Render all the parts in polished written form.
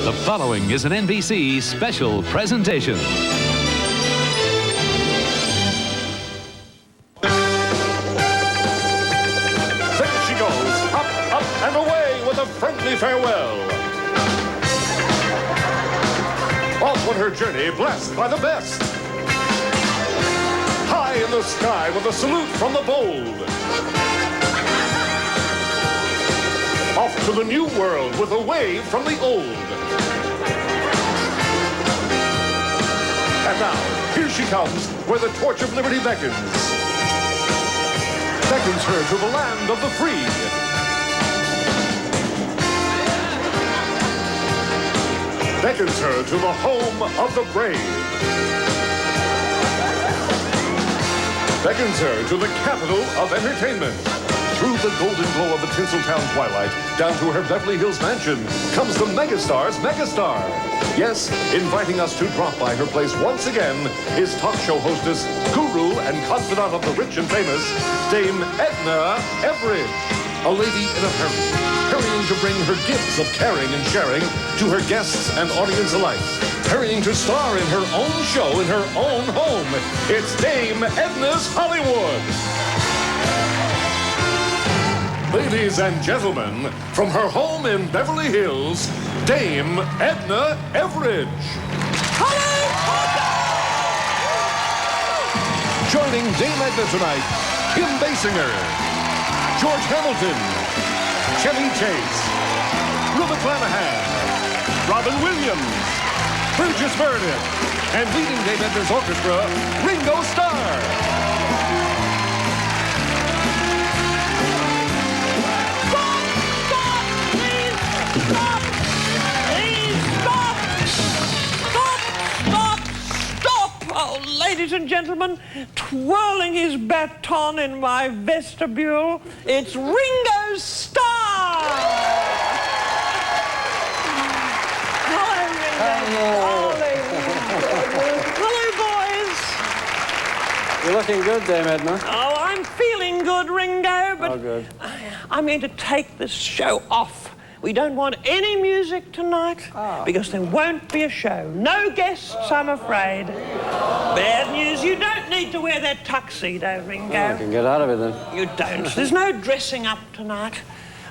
The following is an NBC special presentation. There she goes, up, up, and away with a friendly farewell. Off on her journey, blessed by the best. High in the sky with a salute from the bold. Off to the new world with a wave from the old. And now, here she comes, where the torch of liberty beckons. Beckons her to the land of the free. Beckons her to the home of the brave. Beckons her to the capital of entertainment. Through the golden glow of the Tinseltown twilight, down to her Beverly Hills mansion, comes the megastar's megastar. Yes, inviting us to drop by her place once again is talk show hostess, guru, and confidant of the rich and famous, Dame Edna Everidge. A lady in a hurry, hurrying to bring her gifts of caring and sharing to her guests and audience alike. Hurrying to star in her own show in her own home. It's Dame Edna's Hollywood. Ladies and gentlemen, from her home in Beverly Hills, Dame Edna Everidge. Joining Dame Edna tonight, Kim Basinger, George Hamilton, Chevy Chase, Reuben Flanahan, Robin Williams, Burgess Meredith, and leading Dame Edna's orchestra, Ringo Starr. Oh, ladies and gentlemen, twirling his baton in my vestibule, it's Ringo Starr! Hello, Ringo. Hello, boys. You're looking good, Dame Edna. Oh, I'm feeling good, Ringo, but good. I'm going to take this show off. We don't want any music tonight because there won't be a show. No guests, I'm afraid. Bad news, you don't need to wear that tuxedo, Ringo. I can get out of it then. You don't. There's no dressing up tonight.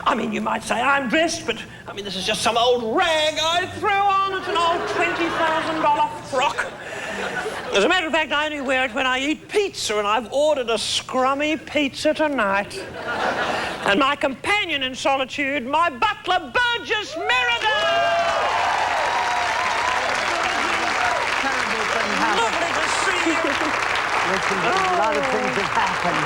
I mean, you might say I'm dressed, but I mean, this is just some old rag I threw on. It's an old $20,000 frock. As a matter of fact, I only wear it when I eat pizza, and I've ordered a scrummy pizza tonight. And my companion in solitude, my butler, Burgess Meredith! Lovely to see you. A lot of things have happened.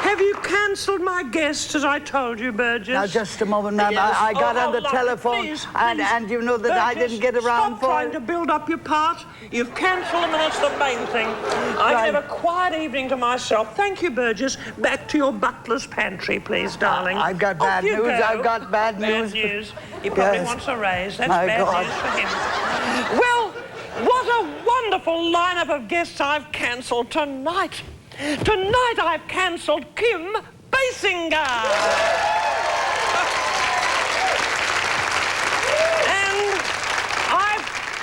Have you cancelled my guests, as I told you, Burgess? Now, just a moment, ma'am. I got on the telephone, please. and you know that Burgess, I didn't get around stop trying to build up your part. You've cancelled them, and that's the main thing. I can have a quiet evening to myself. Thank you, Burgess. Back to your butler's pantry, please, darling. I've got bad news. Go. I've got bad news. Bad news. He probably wants a raise. That's My bad God. news for him. Well, what a wonderful lineup of guests I've cancelled tonight. Tonight I've cancelled Kim Basinger. And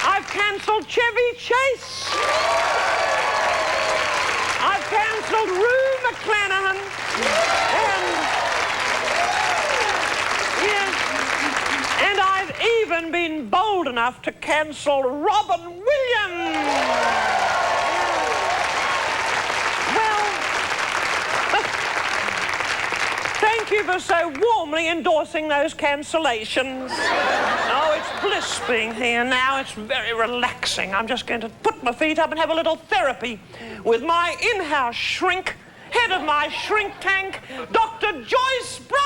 I've cancelled Chevy Chase. I've cancelled Rue McClanahan. And I've even been bold enough to cancel Robin Williams. Well, thank you for so warmly endorsing those cancellations. Oh, it's bliss being here now. It's very relaxing. I'm just going to put my feet up and have a little therapy with my in-house shrink, head of my shrink tank, Dr. Joyce Brothers!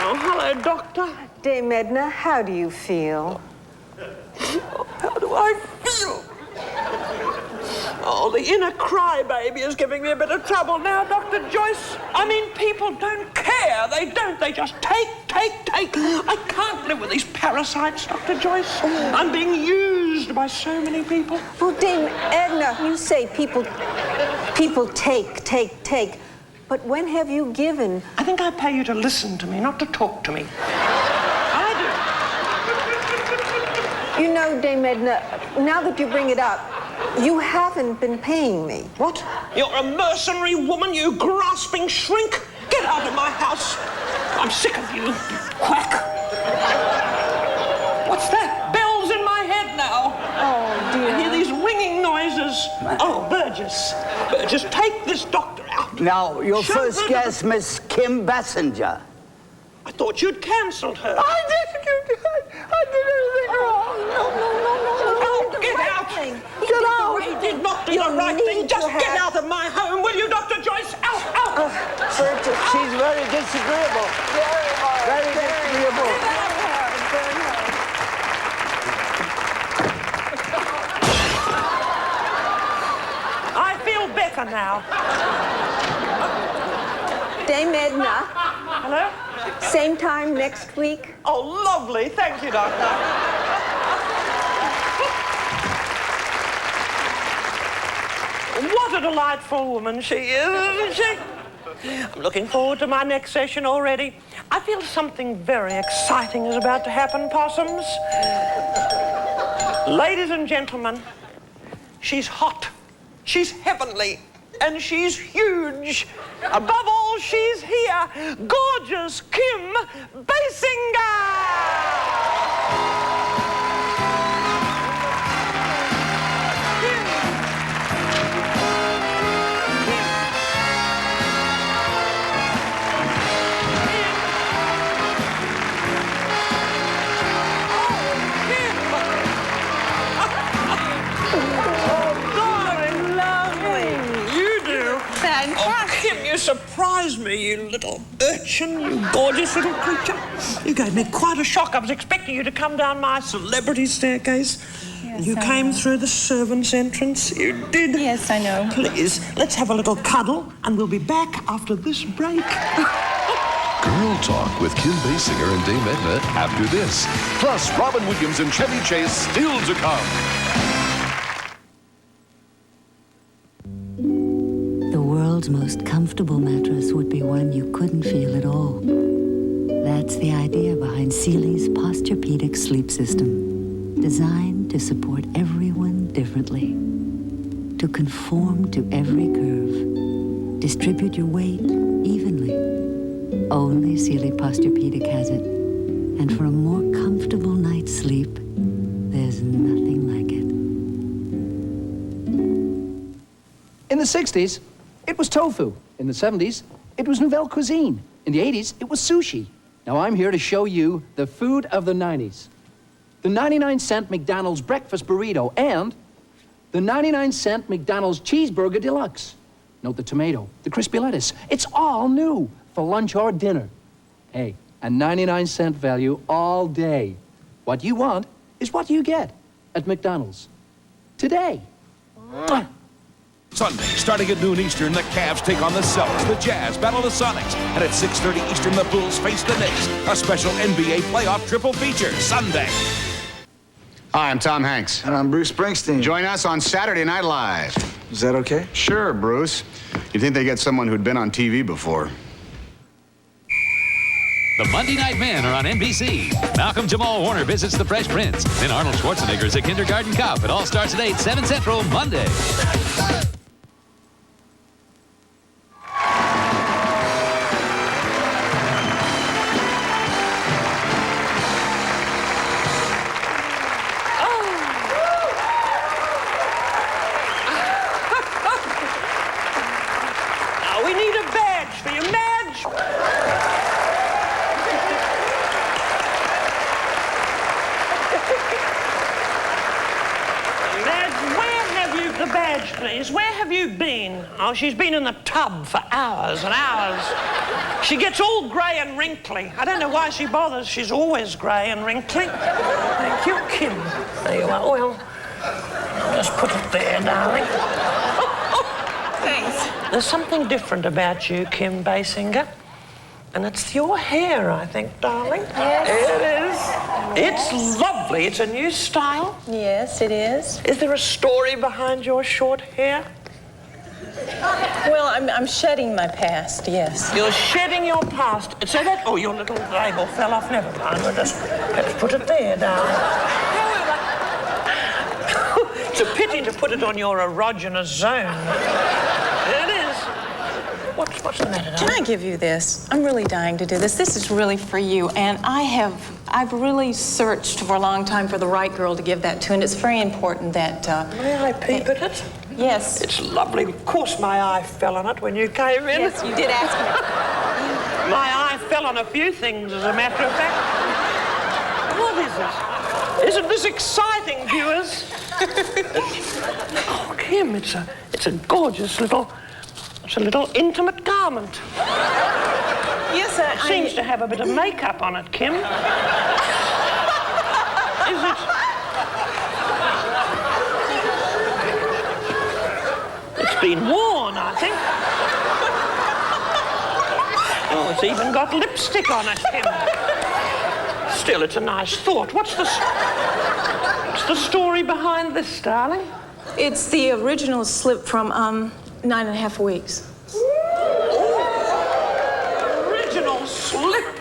Oh, hello, Doctor. Dame Edna, how do you feel? How do I feel? Oh, the inner crybaby is giving me a bit of trouble now, Dr. Joyce. I mean, people don't care. They don't. They just take. I can't live with these parasites, Dr. Joyce. I'm being used used by so many people. Well, Dame Edna, you say people take. But when have you given? I think I pay you to listen to me, not to talk to me. I do. You know, Dame Edna, now that you bring it up, you haven't been paying me. What? You're a mercenary woman, you grasping shrink. Get out of my house. I'm sick of you, you quack. What's that? Bells in my head now. Oh, dear. I hear these ringing noises. Oh, Burgess. Burgess, take this doctor out. Now, your Show first her guest, Miss Kim Basinger. I thought you'd cancelled her. I did everything wrong. Oh, get out. Get out. He did not do the right thing. Just get out of my home, will you, Dr. Joyce? Out, out. She's very disagreeable. Very disagreeable. I feel better now. Dame Edna, Hello? same time next week? Oh, lovely. Thank you, Doctor. What a delightful woman she is, isn't she? I'm looking forward to my next session already. I feel something very exciting is about to happen, possums. Ladies and gentlemen, she's hot, she's heavenly, and she's huge. Above all, she's here. Gorgeous Kim Basinger! Kim, you surprised me, you little urchin, you gorgeous little creature. You gave me quite a shock. I was expecting you to come down my celebrity staircase. Yes, you came through the servants' entrance. You did. Yes, I know. Please, let's have a little cuddle, and we'll be back after this break. Girl Talk with Kim Basinger and Dame Edna after this. Plus, Robin Williams and Chevy Chase still to come. The world's most comfortable mattress would be one you couldn't feel at all. That's the idea behind Sealy's Posturepedic sleep system, designed to support everyone differently, to conform to every curve, distribute your weight evenly. Only Sealy Posturepedic has it, and for a more comfortable night's sleep, there's nothing like it. In the 60s, it was tofu. In the 70s, it was nouvelle cuisine. In the 80s, it was sushi. Now I'm here to show you the food of the 90s. The 99-cent McDonald's breakfast burrito and the 99-cent McDonald's cheeseburger deluxe. Note the tomato, the crispy lettuce. It's all new for lunch or dinner. Hey, a 99-cent value all day. What you want is what you get at McDonald's. Today. Mwah. Sunday, starting at noon Eastern, the Cavs take on the Celtics. The Jazz battle the Sonics. And at 6:30 Eastern, the Bulls face the Knicks. A special NBA playoff triple feature, Sunday. Hi, I'm Tom Hanks. And I'm Bruce Springsteen. Join us on Saturday Night Live. Is that okay? Sure, Bruce. You'd think they get someone who'd been on TV before. The Monday Night Men are on NBC. Malcolm Jamal Warner visits the Fresh Prince. Then Arnold Schwarzenegger's a kindergarten cop. It all starts at 8, 7 Central, Monday. We need a badge for you. Madge! Madge, where have you... The badge, please. Where have you been? Oh, she's been in the tub for hours and hours. She gets all grey and wrinkly. I don't know why she bothers. She's always grey and wrinkly. Thank you, Kim. There you are. Well, I'll just put it there, darling. Thanks. There's something different about you, Kim Basinger. And it's your hair, I think, darling. Yes. It is. It's lovely. It's a new style. Yes, it is. Is there a story behind your short hair? Well, I'm shedding my past, yes. You're shedding your past. So that... Oh, your little label fell off. Never mind. We'll just let's put it there, darling. It's a pity to put it on your erogenous zone. It is. What's the matter, darling? Can I give you this? I'm really dying to do this. This is really for you, and I've really searched for a long time for the right girl to give that to, and it's very important that... May I peep at it? Yes. It's lovely. Of course my eye fell on it when you came in. Yes, you did ask me. My eye fell on a few things, as a matter of fact. What is it? Isn't this exciting, viewers? Oh, Kim, it's a gorgeous little... It's a little intimate garment. Yes, It seems to have a bit of makeup on it, Kim. Is it? It's been worn, I think. Oh, it's even got lipstick on it, Kim. Still, it's a nice thought. What's the story behind this, darling? It's the original slip from, 9.5 weeks. Original slip.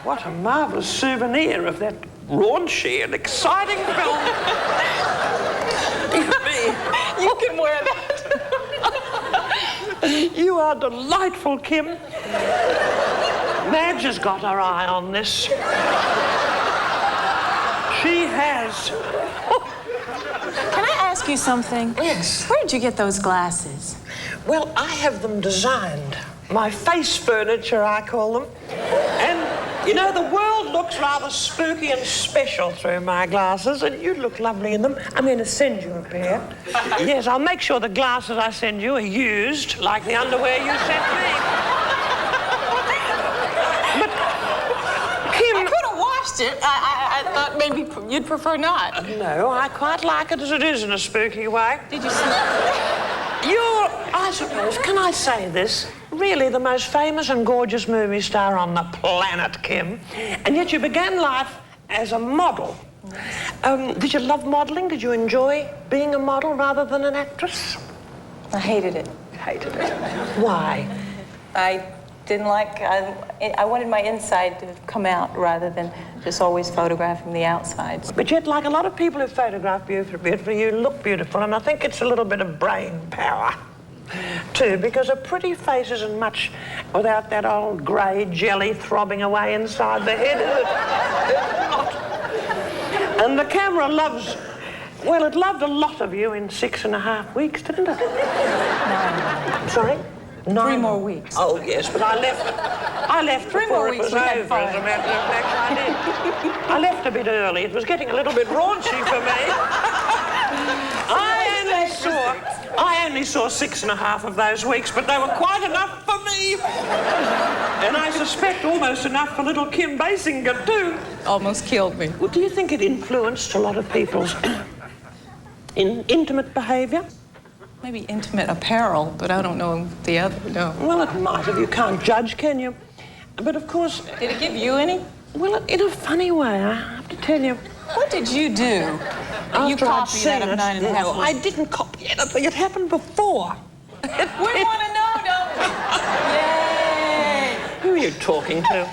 What a marvelous souvenir of that raunchy and exciting film. You can wear that. You are delightful, Kim. Madge has got her eye on this. She has. Can I ask you something? Yes. Where did you get those glasses? Well, I have them designed. My face furniture, I call them. And, you know, the world looks rather spooky and special through my glasses, and you look lovely in them. I'm going to send you a pair. Yes, I'll make sure the glasses I send you are used, like the underwear you sent me. But, Kim... I could have washed it. I thought maybe you'd prefer not. No, I quite like it as it is in a spooky way. Did you see? You're, I suppose, can I say this? Really the most famous and gorgeous movie star on the planet, Kim. And yet you began life as a model. Did you love modeling? Did you enjoy being a model rather than an actress? I hated it. Hated it. Why? I didn't like... I wanted my inside to come out rather than just always photographing the outsides. But yet, like a lot of people who photograph beautifully, you look beautiful, and I think it's a little bit of brain power, too, because a pretty face isn't much without that old grey jelly throbbing away inside the head, is it? It's not. And the camera loves... Well, it loved a lot of you in 6.5 weeks, didn't it? 9. Sorry? 9. 3 more weeks. Oh, yes, but I left 3 more weeks. It was over, as a matter of fact, I did. I left a bit early. It was getting a little bit raunchy for me. I only saw 6.5 of those weeks, but they were quite enough for me. And I suspect almost enough for little Kim Basinger, too. Almost killed me. Well, do you think it influenced a lot of people's intimate behaviour? Maybe intimate apparel, but I don't know the other, no. Well, it might have. You can't judge, can you? But, of course... Did it give you any? Well, in a funny way, I have to tell you. What did you do? You copied that of 9.5 weeks. No, I didn't copy anything. It happened before. We want to know, don't we? Yay! Who are you talking to?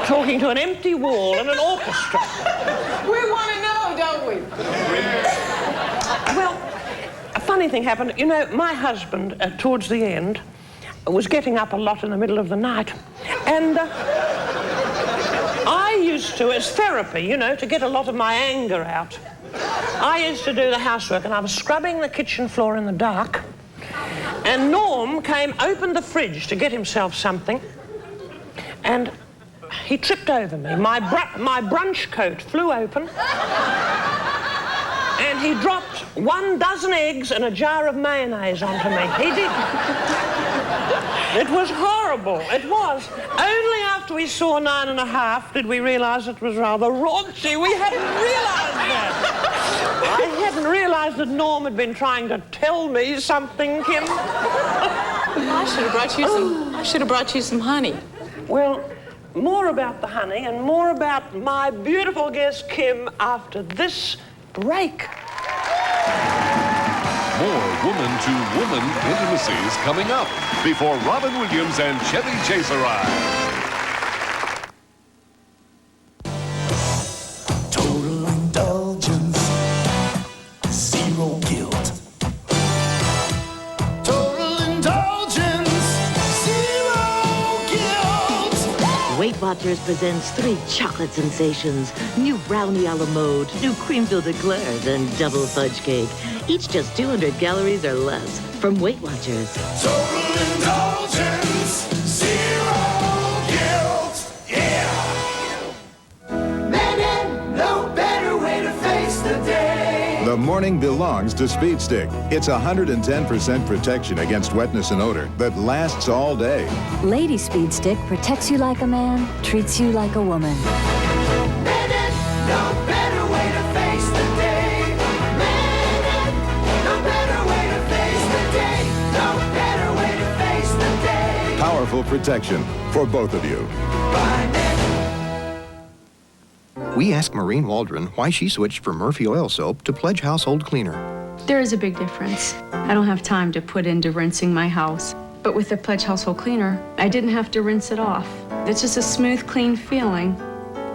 Talking to an empty wall and an orchestra. We want to know, don't we? Well, a funny thing happened. You know, my husband, towards the end, was getting up a lot in the middle of the night. And I used to, as therapy, you know, to get a lot of my anger out, I used to do the housework, and I was scrubbing the kitchen floor in the dark, and Norm opened the fridge to get himself something, and he tripped over me. My brunch coat flew open, and he dropped 12 eggs and a jar of mayonnaise onto me. He did. It was horrible. It was. Only after we saw 9.5 did we realise it was rather raunchy. We hadn't realised that. I hadn't realised that Norm had been trying to tell me something, Kim. I should have brought you some I should have brought you some honey. Well, more about the honey and more about my beautiful guest, Kim, after this break. More woman-to-woman intimacies coming up before Robin Williams and Chevy Chase arrive. Total indulgence, zero guilt. Total indulgence, zero guilt. Weight Watchers presents 3 chocolate sensations: new brownie a la mode, new cream-filled eclairs, and double fudge cake. Each just 200 calories or less from Weight Watchers. Total indulgence, zero guilt. Yeah. Man, no better way to face the day. The morning belongs to Speed Stick. It's 110% protection against wetness and odor that lasts all day. Lady Speed Stick protects you like a man, treats you like a woman. Man, no better way to face the day. Man, no better way to face the day. No better way to face the day. Powerful protection for both of you. We asked Maureen Waldron why she switched from Murphy oil soap to Pledge household cleaner. There is a big difference. I don't have time to put into rinsing my house. But with the Pledge household cleaner, I didn't have to rinse it off. It's just a smooth, clean feeling.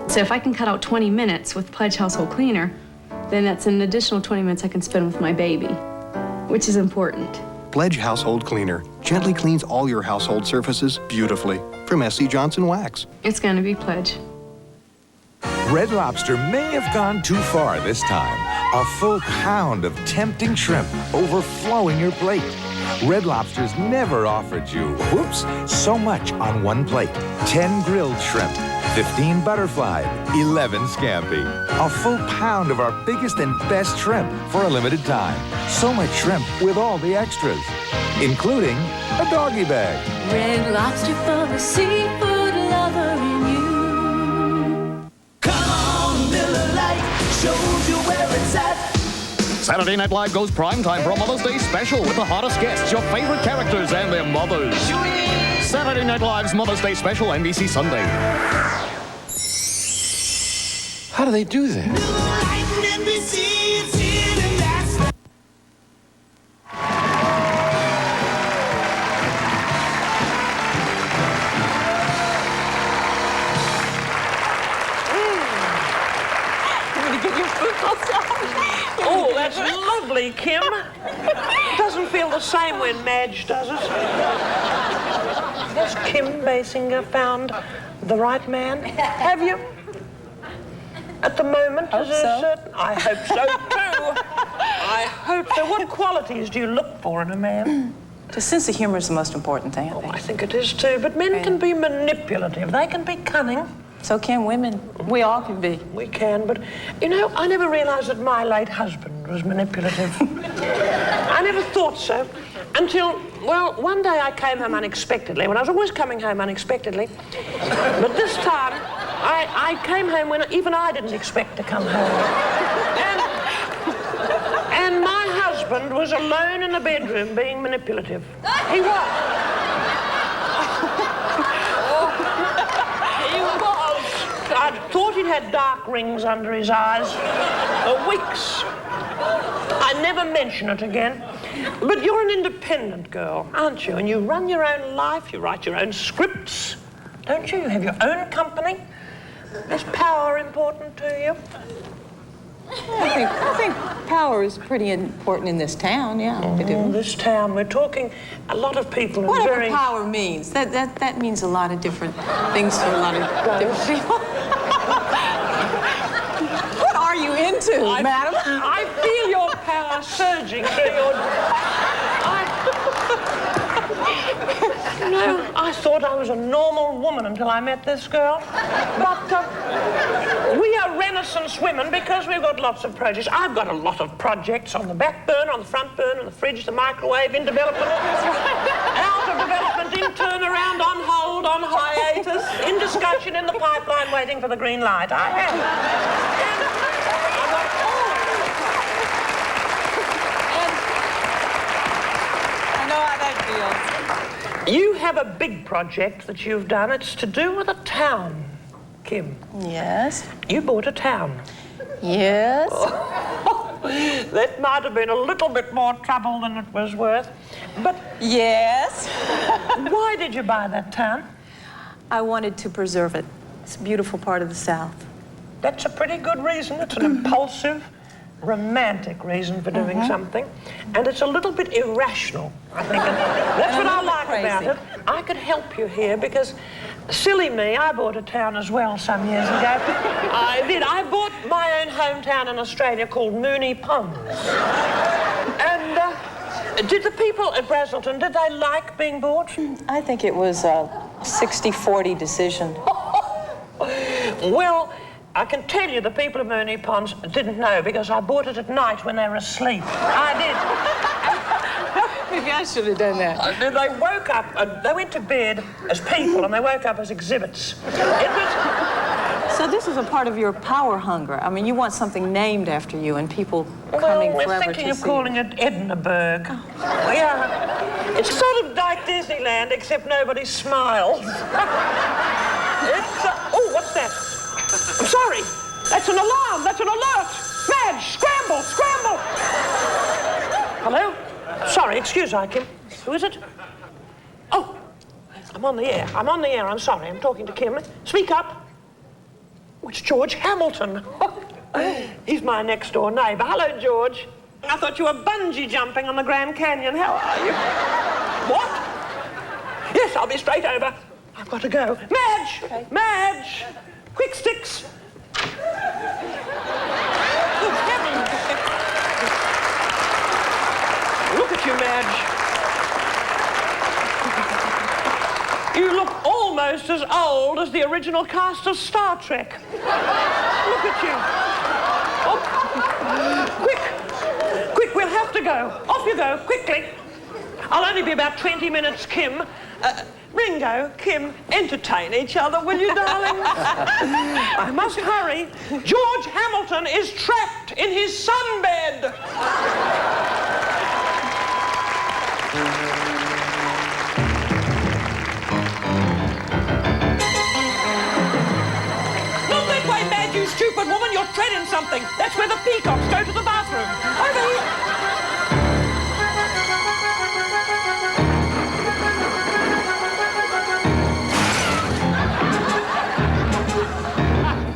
So if I can cut out 20 minutes with Pledge household cleaner, then that's an additional 20 minutes I can spend with my baby, which is important. Pledge household cleaner gently cleans all your household surfaces beautifully from S.C. Johnson Wax. It's going to be Pledge. Red Lobster may have gone too far this time. A full pound of tempting shrimp overflowing your plate. Red Lobster's never offered you, whoops, so much on one plate. 10 grilled shrimp, 15 butterfly, 11 scampi. A full pound of our biggest and best shrimp for a limited time. So much shrimp with all the extras, including a doggy bag. Red Lobster for the seafood lover in you. Come on, Miller Lite shows you where it's at. Saturday Night Live goes prime time for a Mother's Day special with the hottest guests, your favorite characters, and their mothers. Saturday Night Live's Mother's Day special, NBC Sunday. How do they do that? Oh, that's lovely, Kim. Doesn't feel the same when Madge does it. Has Kim Basinger found the right man? Have you? At the moment, is there certain? I hope so too. I hope so. What qualities do you look for in a man? The sense of humor is the most important thing, I think. I think it is too, but men can be manipulative. They can be cunning. So can women. We all can be. We can, but, you know, I never realized that my late husband was manipulative. I never thought so until, well, one day I came home unexpectedly. Well, I was always coming home unexpectedly. But this time, I came home when even I didn't expect to come home. And my husband was alone in the bedroom being manipulative. He was. I thought he'd had dark rings under his eyes for weeks. I never mention it again. But you're an independent girl, aren't you? And you run your own life, you write your own scripts, don't you? You have your own company. Is power important to you? I think power is pretty important in this town, yeah. We do. This town, we're talking a lot of people. Whatever power means, that means a lot of different things to a lot of different people. What are you into, madam? I feel your power surging through your... No, I thought I was a normal woman until I met this girl. But we are Renaissance women because we've got lots of projects. I've got a lot of projects on the back burner, on the front burner, the fridge, the microwave, in development, out of development, in turnaround, on hold, on hiatus, in discussion, in the pipeline, waiting for the green light. I have. I know how that feels. You have a big project that you've done. It's to do with a town, Kim. Yes. You bought a town. Yes. That might have been a little bit more trouble than it was worth. But... Yes. Why did you buy that town? I wanted to preserve it. It's a beautiful part of the South. That's a pretty good reason. It's an impulsive, romantic reason for doing something. And it's a little bit irrational, I think. And that's what I like about it. I could help you here because, silly me, I bought a town as well some years ago. I did. I bought my own hometown in Australia called Moonee Ponds. And did the people at Brazelton, did they like being bought? I think it was a 60-40 decision. Well, I can tell you the people of Moonee Ponds didn't know because I bought it at night when they were asleep. I did. Maybe I should have done that. They woke up, they went to bed as people and they woke up as exhibits. It was... So this is a part of your power hunger. I mean, you want something named after you and people coming we're forever thinking to of see calling it Ednaburg. Yeah. It's sort of like Disneyland, except nobody smiles. Oh, what's that? I'm sorry. That's an alarm. That's an alert. Madge, scramble, scramble. Hello? Sorry, excuse me, Kim. Who is it? Oh, I'm on the air. I'm on the air. I'm sorry. I'm talking to Kim. Speak up. Oh, it's George Hamilton. He's my next door neighbor. Hello, George. I thought you were bungee jumping on the Grand Canyon. How are you? What? Yes, I'll be straight over. I've got to go. Madge! Okay. Madge! Quick sticks! Good heavens! Look at you, Madge. You look almost as old as the original cast of Star Trek. Look at you. Oh. Quick! Quick, we'll have to go. Off you go, quickly. I'll only be about 20 minutes, Kim. Ringo, Kim, entertain each other, will you, darling? I must hurry. George Hamilton is trapped in his sunbed. Not that way, Madge, you stupid woman. You're treading something. That's where the peacocks go to the bathroom. Over here.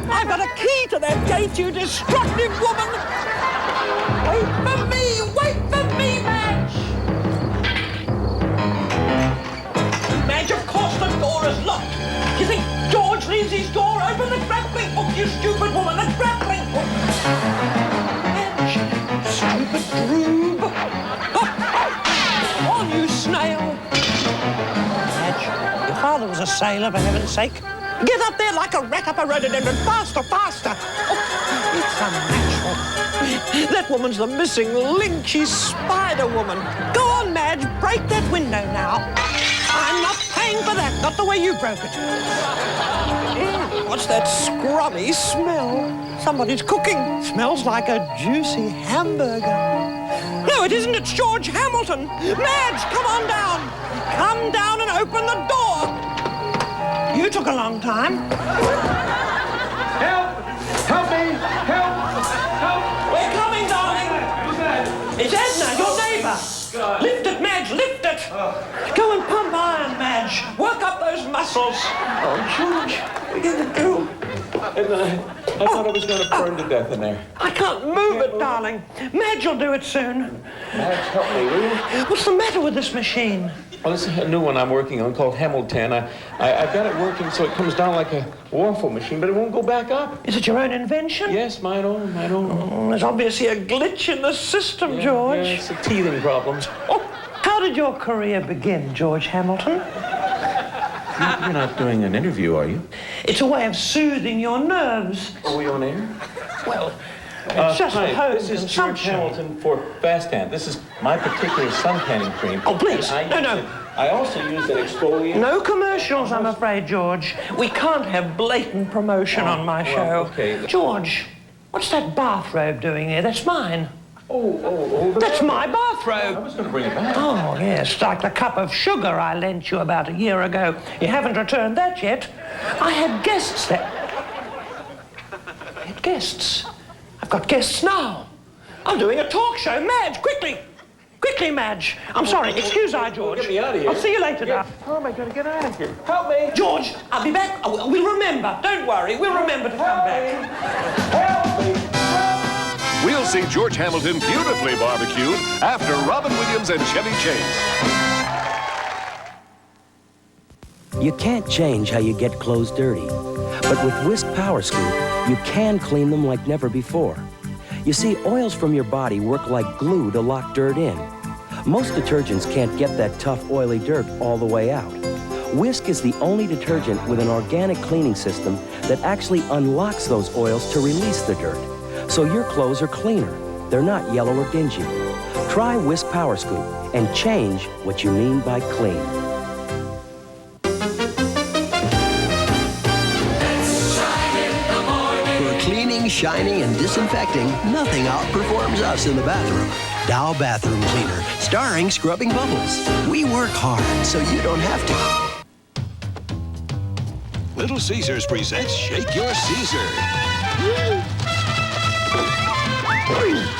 I've got a key to that gate, you destructive woman! Wait for me! Wait for me, Madge! Madge, of course the door is locked. You think George leaves his door open? The grappling hook, you stupid woman! The grappling hook! Madge, stupid droob! On, you snail! Madge, your father was a sailor, for heaven's sake. Get up there like a rat up a rhododendron. Faster, faster. Oh, it's unnatural. That woman's the missing link. She's Spider-Woman. Go on, Madge. Break that window now. I'm not paying for that. Not the way you broke it. What's that scrummy smell? Somebody's cooking. Smells like a juicy hamburger. No, it isn't. It's George Hamilton. Madge, come on down. Come down and open the door. You took a long time. Help! Help me! Help! Help! We're coming, darling. It's Edna, your neighbor. Lift it, Madge, lift it. Go and pump iron, Madge. Work up those muscles. Oh, George, what are you going to do? I thought I was going to burn to death in there. I can't move it, darling. Madge will do it soon. Madge, help me, will you? What's the matter with this machine? Well, this is a new one I'm working on called Hamilton. I've got it working so it comes down like a waffle machine, but it won't go back up. Is it your own invention? Yes, mine own. Oh, there's obviously a glitch in the system, George. Yeah, it's the teething problems. Oh, how did your career begin, George Hamilton? You're not doing an interview, are you? It's a way of soothing your nerves. Are we on air? Well, it's just hi, for home this is George consumption. Hamilton for Fast Tan. This is my particular sun tanning cream. Oh, please. No. I also use an exfoliant. No commercials, I'm afraid, George. We can't have blatant promotion on my show. Okay. George, what's that bathrobe doing here? That's mine. That's my bathrobe. I was going to bring it back. Oh, yes, like the cup of sugar I lent you about a year ago. You haven't returned that yet. I had guests there. I had guests. I've got guests now. I'm doing a talk show. Madge, quickly. Quickly, Madge. I'm sorry. Excuse I, George. Get me out of here. I'll see you later now. How am I going to get out of here? Help me. George, I'll be back. We'll remember. Don't worry. We'll remember to come back. Help me. We'll see George Hamilton beautifully barbecued after Robin Williams and Chevy Chase. You can't change how you get clothes dirty. But with Whisk Power Scoop, you can clean them like never before. You see, oils from your body work like glue to lock dirt in. Most detergents can't get that tough, oily dirt all the way out. Whisk is the only detergent with an organic cleaning system that actually unlocks those oils to release the dirt. So your clothes are cleaner. They're not yellow or dingy. Try Whisk Power Scoop and change what you mean by clean. For cleaning, shining, and disinfecting, nothing outperforms us in the bathroom. Dow Bathroom Cleaner, starring Scrubbing Bubbles. We work hard so you don't have to. Little Caesars presents Shake Your Caesar.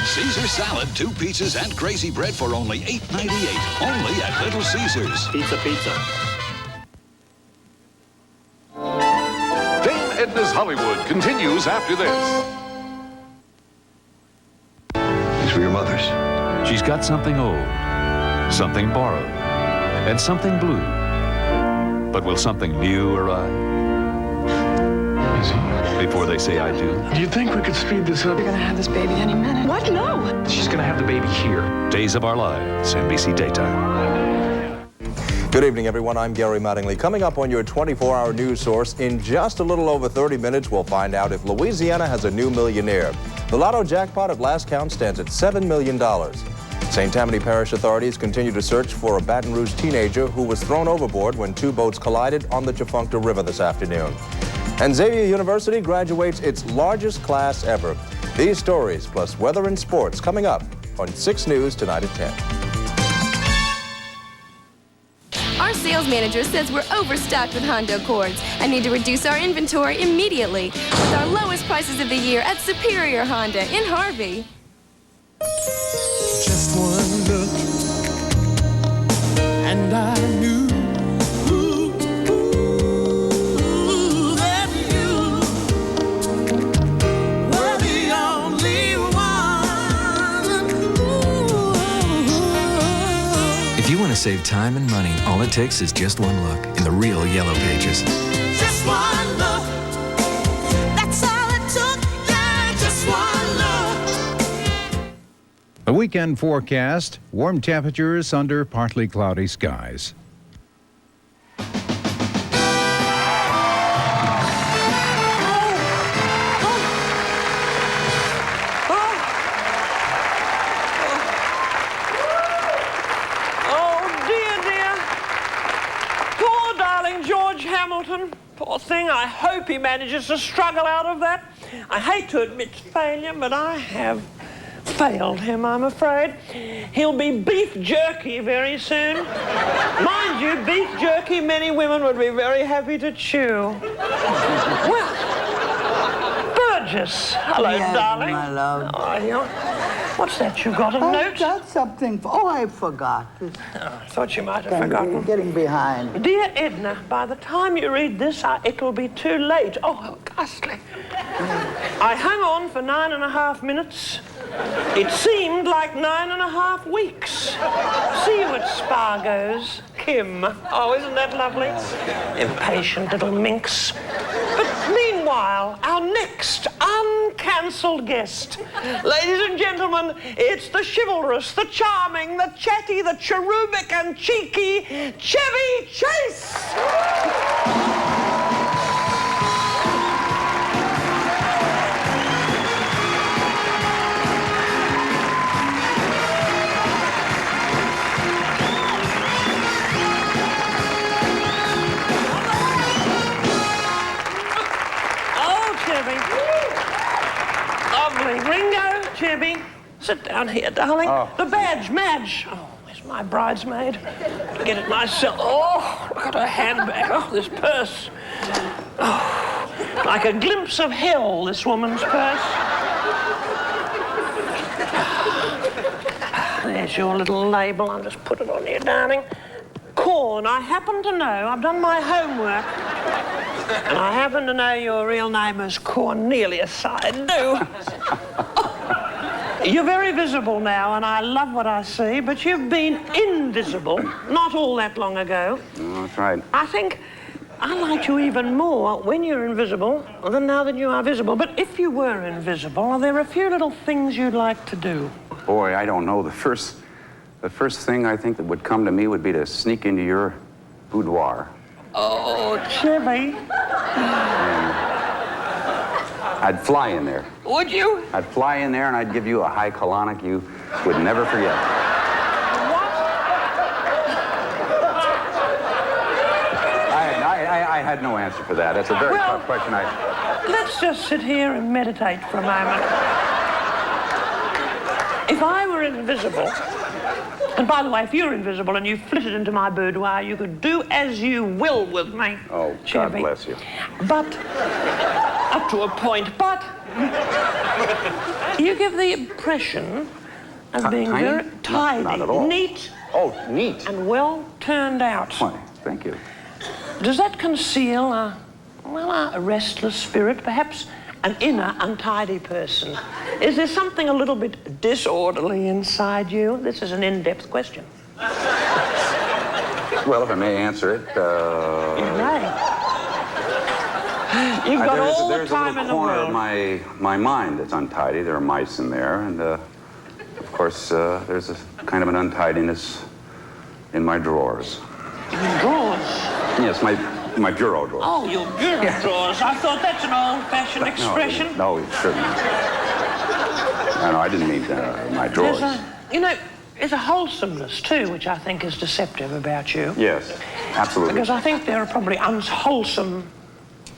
Caesar salad, 2 pizzas, and crazy bread for only $8.98. Only at Little Caesars. Pizza. Dame Edna's Hollywood continues after this. These were your mother's. She's got something old, something borrowed, and something blue. But will something new arrive? Before they say I do. Do you think we could speed this up? You're gonna have this baby any minute. What? No. She's gonna have the baby here. Days of Our Lives, NBC Daytime. Good evening, everyone. I'm Gary Mattingly. Coming up on your 24-hour news source, in just a little over 30 minutes, we'll find out if Louisiana has a new millionaire. The lotto jackpot at last count stands at $7 million. St. Tammany Parish authorities continue to search for a Baton Rouge teenager who was thrown overboard when 2 boats collided on the Tchefuncte River this afternoon. And Xavier University graduates its largest class ever. These stories, plus weather and sports, coming up on 6 News tonight at 10. Our sales manager says we're overstocked with Honda Accords and need to reduce our inventory immediately with our lowest prices of the year at Superior Honda in Harvey. Just one look, and I knew that you were the only one. If you want to save time and money, all it takes is just one look in the real Yellow Pages. Just one look, that's all it took, yeah, just one look. A weekend forecast, warm temperatures under partly cloudy skies. Hamilton, poor thing, I hope he manages to struggle out of that. I hate to admit failure, but I have failed him, I'm afraid. He'll be beef jerky very soon. Mind you, beef jerky many women would be very happy to chew. Well, Burgess. Hello, Yes, darling. my love. How are you? What's that? You got a note? I've got something. Oh, I forgot. I thought you might have forgotten. Getting behind. Dear Edna, by the time you read this, it'll be too late. Oh, how ghastly. I hung on for 9.5 minutes. It seemed like 9.5 weeks. See you at Spargo's, Kim. Oh, isn't that lovely? Impatient little minx. But meanwhile, our next uncancelled guest. Ladies and gentlemen, it's the chivalrous, the charming, the chatty, the cherubic and cheeky Chevy Chase! Ringo, Chevy, Sit down here, darling. The badge, Madge. Oh, where's my bridesmaid? Get it myself. Oh, look at her handbag. Oh, this purse. Oh, like a glimpse of hell, this woman's purse. There's your little label. I'll just put it on here, darling. Corn. I happen to know, I've done my homework, and I happen to know your real name is Cornelius. I do. You're very visible now, and I love what I see, but you've been invisible not all that long ago. Oh, that's right. I think I like you even more when you're invisible than now that you are visible. But if you were invisible, are there a few little things you'd like to do? Boy, I don't know. The first thing I think that would come to me would be to sneak into your boudoir. Oh, Chevy. I'd fly in there. Would you? I'd fly in there and I'd give you a high colonic you would never forget. I had no answer for that. That's a very tough question. Let's just sit here and meditate for a moment. If I were invisible, and by the way, if you're invisible and you flitted into my boudoir, you could do as you will with me. Oh, Chevy. God bless you. But, up to a point, but you give the impression of being Tiny? very tidy, Not at all. neat. Oh, neat. And well turned out. Why, thank you. Does that conceal a restless spirit, perhaps an inner untidy person? Is there something a little bit disorderly inside you? This is an in-depth question. Well, if I may answer it, You may. You've got all the time in the world. There's a little corner of my mind that's untidy. There are mice in there, and of course, there's a kind of an untidiness in my drawers. In drawers? Yes, my bureau drawers. Oh, your bureau drawers. I thought that's an old-fashioned expression. No, it shouldn't. No, I didn't mean my drawers. There's a wholesomeness, too, which I think is deceptive about you. Yes, absolutely. Because I think there are probably unwholesome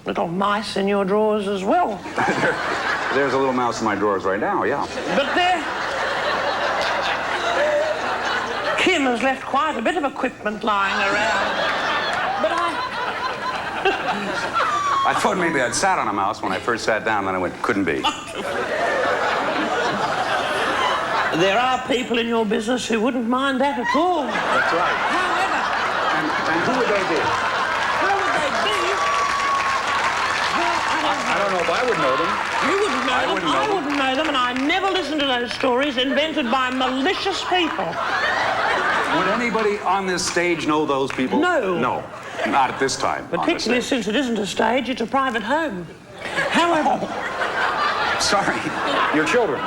little mice in your drawers as well. There's a little mouse in my drawers right now, yeah. But Kim has left quite a bit of equipment lying around. But I thought maybe I'd sat on a mouse when I first sat down, then I went, couldn't be. There are people in your business who wouldn't mind that at all. That's right. However... And who would they be? Who would they be? Well, I don't know if I would know them. You wouldn't know them. I wouldn't know them, and I never listened to those stories invented by malicious people. Would anybody on this stage know those people? No. No, not at this time. Particularly since it isn't a stage, it's a private home. However... Sorry, your children.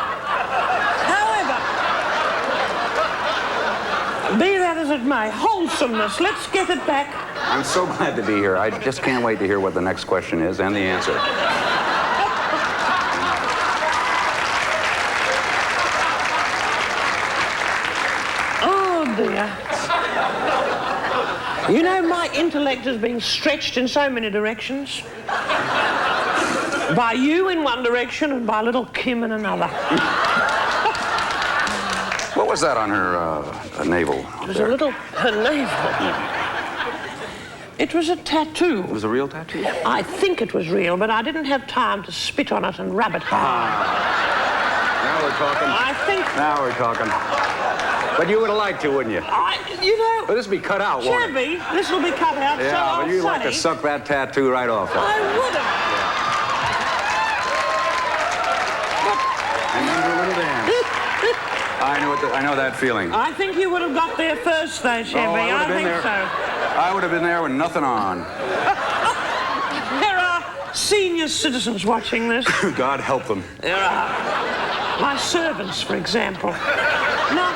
Be that as it may, wholesomeness, let's get it back. I'm so glad to be here. I just can't wait to hear what the next question is and the answer. Oh, dear. You know, my intellect has been stretched in so many directions. By you in one direction and by little Kim in another. What was that on her navel? It was a little... her navel. It was a tattoo. It was a real tattoo? I think it was real, but I didn't have time to spit on it and rub it hard. Now we're talking. I think... Now we're talking. But you would have liked to, wouldn't you? But this would be cut out, won't it? Chevy, this will be cut out, Yeah, so but you'd like to suck that tattoo right off. I would have. And then do a little dance. I know that feeling. I think you would have got there first, though, Chevy. I think so. I would have been there with nothing on. There are senior citizens watching this. God help them. There are. My servants, for example. Now...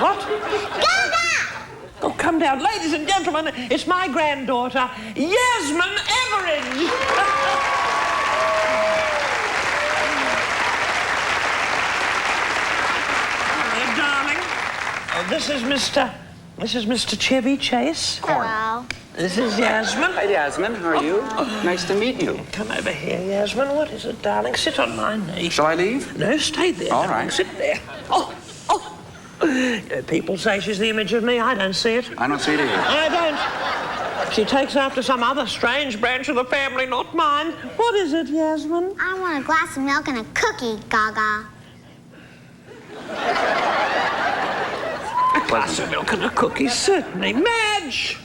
What? Oh, come down. Ladies and gentlemen, it's my granddaughter, Yasmin Everidge. This is Mr. Chevy Chase. Hello. This is Yasmin. Hi, Yasmin. How are you? Nice to meet you. Come over here, Yasmin. What is it, darling? Sit on my knee. Shall I leave? No, stay there. All darling. right. Sit there. Oh. People say she's the image of me. I don't see it. I don't see it either. I don't. She takes after some other strange branch of the family, not mine. What is it, Yasmin? I want a glass of milk and a cookie, Gaga. A glass of milk and a cookie, certainly. Madge!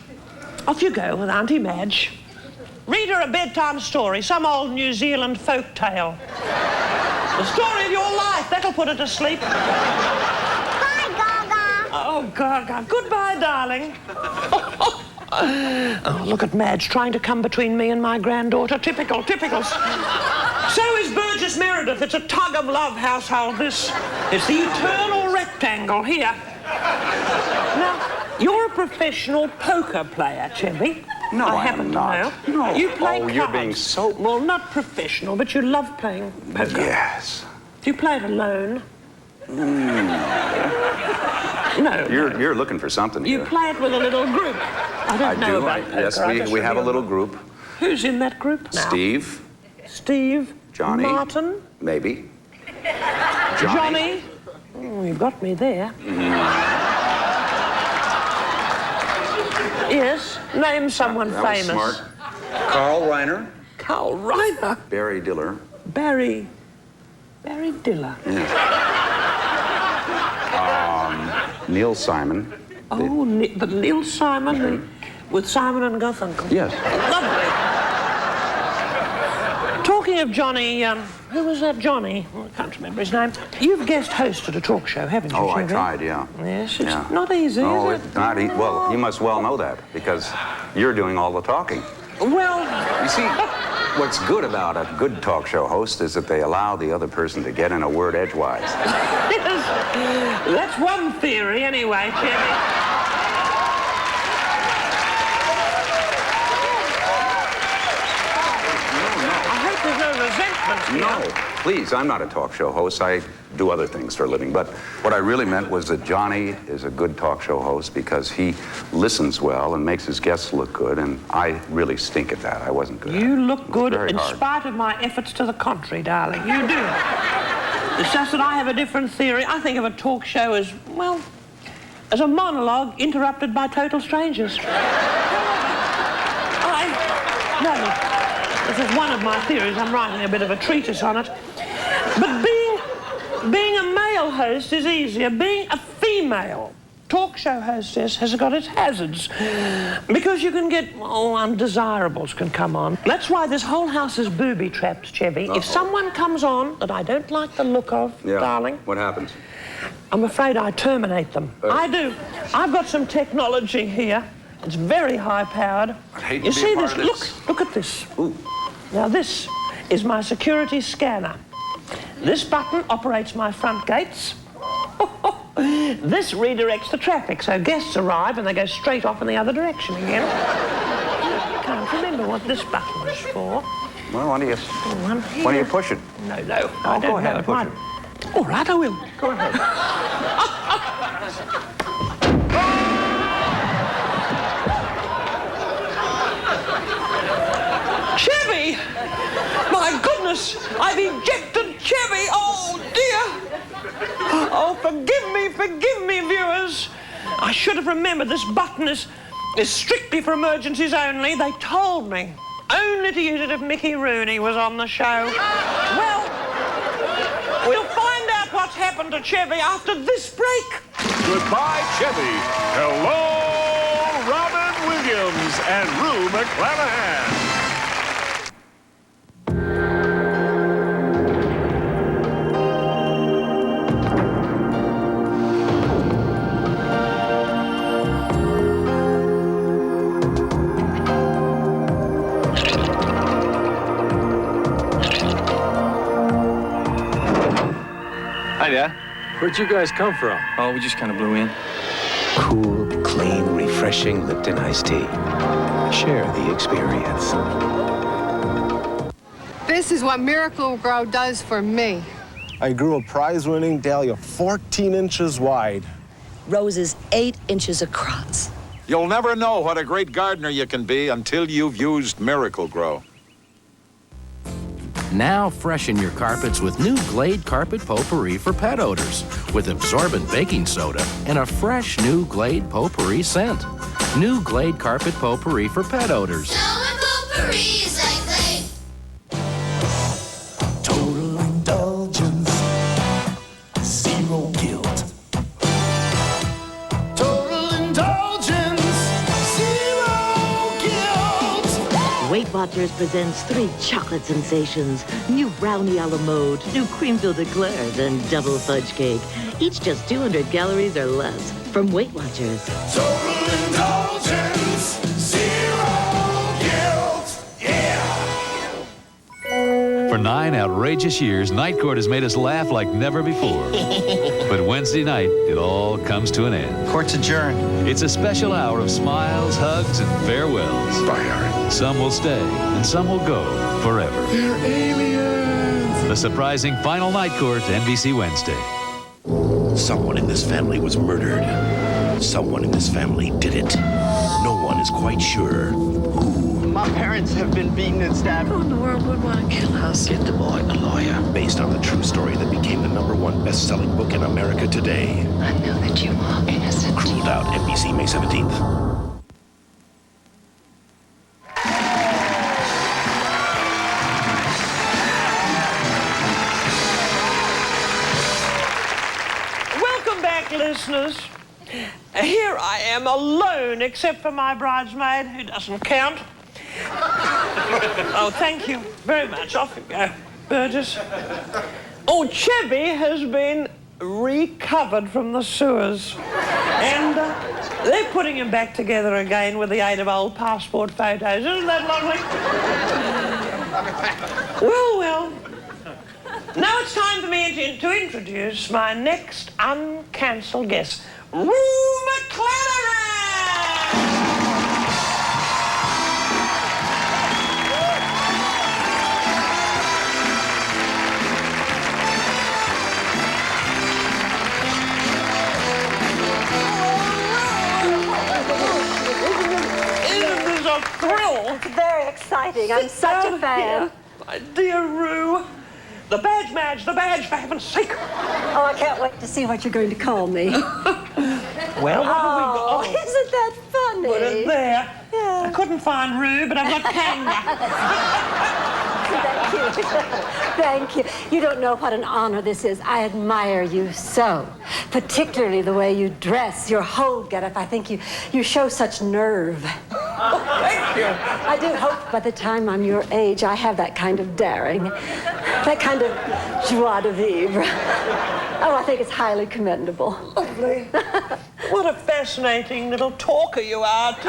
Off you go with Auntie Madge. Read her a bedtime story, some old New Zealand folk tale. The story of your life, that'll put her to sleep. Bye, Gaga. Oh, Gaga. Goodbye, darling. Oh, look at Madge trying to come between me and my granddaughter. Typical, typical. So is Burgess Meredith. It's a tug-of-love household, this. It's the eternal rectangle here. Now, you're a professional poker player, Chevy. No, I I happen am to not. know. No. You play cards. You're being so... Well, not professional, but you love playing poker. Yes. Do you play it alone? No. You're looking for something You here. play it with a little group. I don't know about poker. Yes, we have a little group. Who's in that group now? Steve. Steve. Johnny. Martin. Maybe. Johnny. Oh, you've got me there. Yes, name someone That was famous. smart. Carl Reiner. Carl Reiner. Barry Diller. Barry Diller. Neil Simon. Oh, the Neil Simon with Simon and Garfunkel. Yes. Lovely. Talking of Johnny, who was that Johnny? Oh, I can't remember his name. You've guest hosted a talk show, haven't you, Oh, I Chevy? tried, yeah. Yes, it's not easy, No, is it? it's not easy. Well, you must well know that because you're doing all the talking. Well... You see, what's good about a good talk show host is that they allow the other person to get in a word edgewise. Yes. That's one theory, anyway, Chevy. No, please, I'm not a talk show host. I do other things for a living. But what I really meant was that Johnny is a good talk show host because he listens well and makes his guests look good, and I really stink at that. I wasn't good at it. You look good very in hard. spite of my efforts to the contrary, darling. You do. It's just that I have a different theory. I think of a talk show as, well, as a monologue interrupted by total strangers. This is one of my theories. I'm writing a bit of a treatise on it. But being a male host is easier. Being a female talk show hostess has got its hazards. Because you can get, undesirables can come on. That's why this whole house is booby-trapped, Chevy. If someone comes on that I don't like the look of, darling... What happens? I'm afraid I terminate them. I do. I've got some technology here. It's very high-powered. You see this? Look at this. Ooh. Now, this is my security scanner. This button operates my front gates. This redirects the traffic, so guests arrive and they go straight off in the other direction again. I can't remember what this button is for. Well, why don't you push it? No, I don't go ahead, know. It push might... it. All right, I will. Go ahead. Chevy! My goodness, I've ejected Chevy! Oh, dear! Oh, forgive me, viewers. I should have remembered this button is strictly for emergencies only. They told me only to use it if Mickey Rooney was on the show. Well, we'll find out what's happened to Chevy after this break. Goodbye, Chevy. Hello, Robin Williams and Rue McClanahan. Hi, Dad. Where'd you guys come from? Oh, we just kind of blew in. Cool, clean, refreshing Lipton iced tea. Share the experience. This is what Miracle Grow does for me. I grew a prize-winning dahlia 14 inches wide. Roses 8 inches across. You'll never know what a great gardener you can be until you've used Miracle-Gro. Now freshen your carpets with new Glade Carpet Potpourri for pet odors with absorbent baking soda and a fresh new Glade Potpourri scent. New Glade Carpet Potpourri for pet odors. Potpourris like Glade. Total indulgence, zero guilt. Total indulgence, zero guilt. Weight Watchers presents 3 chocolate sensations. New brownie a la mode, new cream-filled eclairs, and double fudge cake. Each just 200 calories or less. From Weight Watchers. Total indulgence, zero guilt. Yeah! For 9 outrageous years, Night Court has made us laugh like never before. But Wednesday night, it all comes to an end. Court's adjourned. It's a special hour of smiles, hugs, and farewells. Bye, Harry. Some will stay, and some will go forever. They're aliens. The surprising final Night Court, NBC Wednesday. Someone in this family was murdered. Someone in this family did it. No one is quite sure who. My parents have been beaten and stabbed. Who in the world would want to kill us? Get the boy a lawyer. Based on the true story that became the #1 best-selling book in America today. I know that you are innocent. Crueled Out, NBC, May 17th. Listeners, here I am alone except for my bridesmaid who doesn't count. Oh, thank you very much. Off you go, Burgess. Oh, Chevy has been recovered from the sewers. And they're putting him back together again with the aid of old passport photos. Isn't that lovely? Well. Now it's time for me to introduce my next uncancelled guest, Rue McClanahan! Isn't this a thrill? It's very exciting. I'm such a fan. My dear Rue. The badge, Madge, the badge, for heaven's sake. Oh, I can't wait to see what you're going to call me. Well, what have we got? Isn't that funny? Put it there. Yeah. I couldn't find Rue, but I've got Kanga. Thank you. Thank you. You don't know what an honor this is. I admire you so. Particularly the way you dress, your whole getup. I think you show such nerve. Oh, thank you. I do hope by the time I'm your age, I have that kind of daring, that kind of joie de vivre. Oh, I think it's highly commendable. Lovely. What a fascinating little talker you are, too.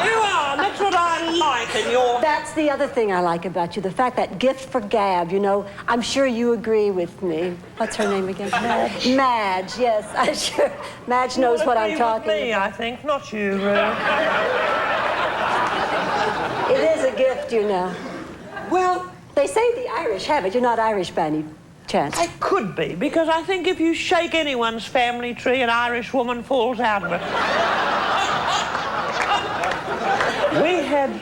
You are. That's what I like in your... That's the other thing I like about you, the fact that gift for gab, you know. I'm sure you agree with me. What's her name again? Madge. Madge, yes. I'm sure Madge knows what I'm talking with me, about. I think, not you, Rue. It is a gift, you know. Well... They say the Irish have it. You're not Irish by any chance. I could be, because I think if you shake anyone's family tree, an Irish woman falls out of it. We had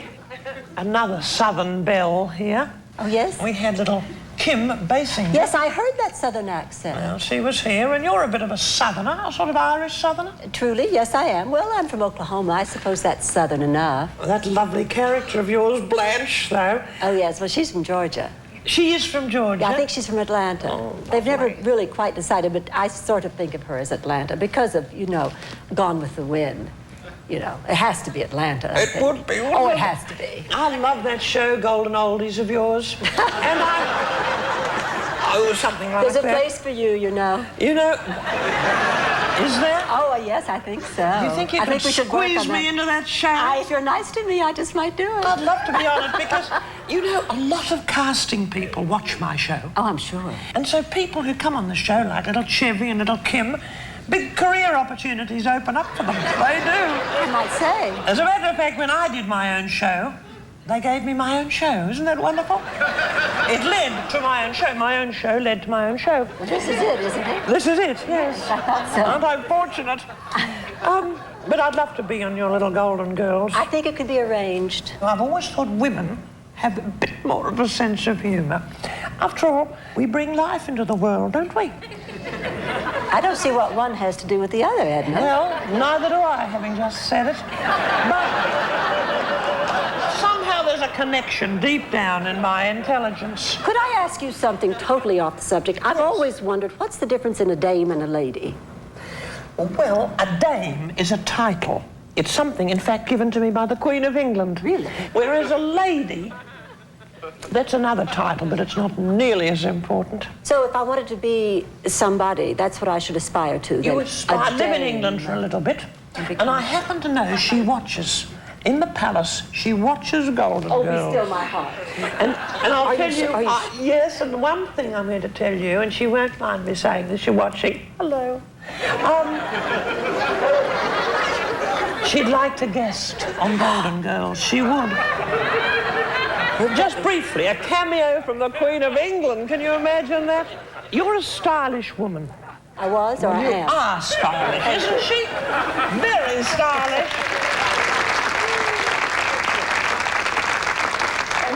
another Southern belle here. Oh, yes? We had little Kim Basinger. Yes, I heard that Southern accent. Well, she was here, and you're a bit of a Southerner, a sort of Irish Southerner. Truly, yes, I am. Well, I'm from Oklahoma. I suppose that's Southern enough. Well, that lovely character of yours, Blanche, though. Oh, yes. Well, she's from Georgia. She is from Georgia? Yeah, I think she's from Atlanta. Oh, they've never really quite decided, but I sort of think of her as Atlanta because of, you know, Gone with the Wind. You know, it has to be Atlanta. It would be, wouldn't Oh, it? it has to be. I love that show, Golden Oldies of yours. And oh, something like There's that. a place for you, you know. You know, is there? Oh, yes, I think so. You think you I could think we should work squeeze on me that. into that show? If you're nice to me, I just might do it. I'd love to be on it because, you know, a lot of casting people watch my show. Oh, I'm sure. And so people who come on the show, like little Chevy and little Kim, big career opportunities open up for them. They do. I might say. As a matter of fact, when I did my own show, They gave me my own show. Isn't that wonderful? It led to my own show. My own show led to my own show. Well, this is it, isn't it? This is it, yes. I thought so. Aren't I fortunate? But I'd love to be on your little Golden Girls. I think it could be arranged. I've always thought women have a bit more of a sense of humour. After all, we bring life into the world, don't we? I don't see what one has to do with the other, Edna. Well, neither do I, having just said it. But somehow there's a connection deep down in my intelligence. Could I ask you something totally off the subject? I've always wondered, what's the difference in a dame and a lady? Well, a dame is a title. It's something, in fact, given to me by the Queen of England. Really? Whereas a lady, that's another title, but it's not nearly as important. So if I wanted to be somebody, that's what I should aspire to. You aspire. I live in England for a little bit, and I happen to know she watches. In the palace, she watches Golden Girls. Oh, be still my heart. And I'll tell you, are you yes, and one thing I'm going to tell you, and she won't mind me saying this, you're watching. Hello. She'd like to guest on Golden Girls. She would. Just briefly, a cameo from the Queen of England. Can you imagine that? You're a stylish woman. I was, or I am? You are stylish, isn't she? Very stylish.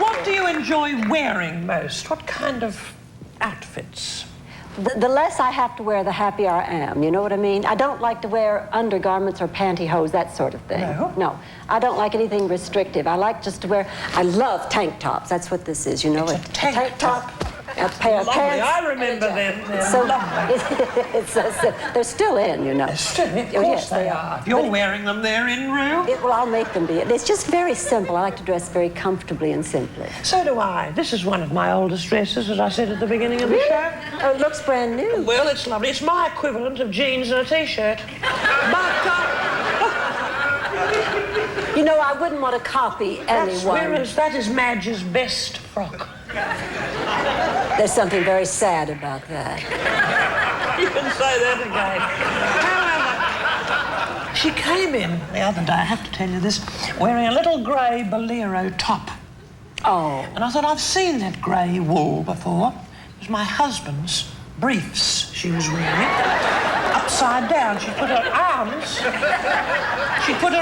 What do you enjoy wearing most? What kind of outfits? The less I have to wear, the happier I am. You know what I mean? I don't like to wear undergarments or pantyhose, that sort of thing. No. I don't like anything restrictive. I like just to wear... I love tank tops. That's what this is, you know? It's a tank top. A pair of Lovely. pants. I remember them. So they're still in, you know. They're still in? Of course yes, they are. If you're wearing them, they're in, Rue. Well, I'll make them be. It's just very simple. I like to dress very comfortably and simply. So do I. This is one of my oldest dresses, as I said at the beginning of the show. Oh, it looks brand new. Well, it's lovely. It's my equivalent of jeans and a T-shirt. But, you know, I wouldn't want to copy anyone. That is Madge's best frock. There's something very sad about that. You can say that again. However, she came in the other day, I have to tell you this, wearing a little grey bolero top. Oh. And I thought, I've seen that grey wool before. It was my husband's briefs she was wearing. Upside down. She put her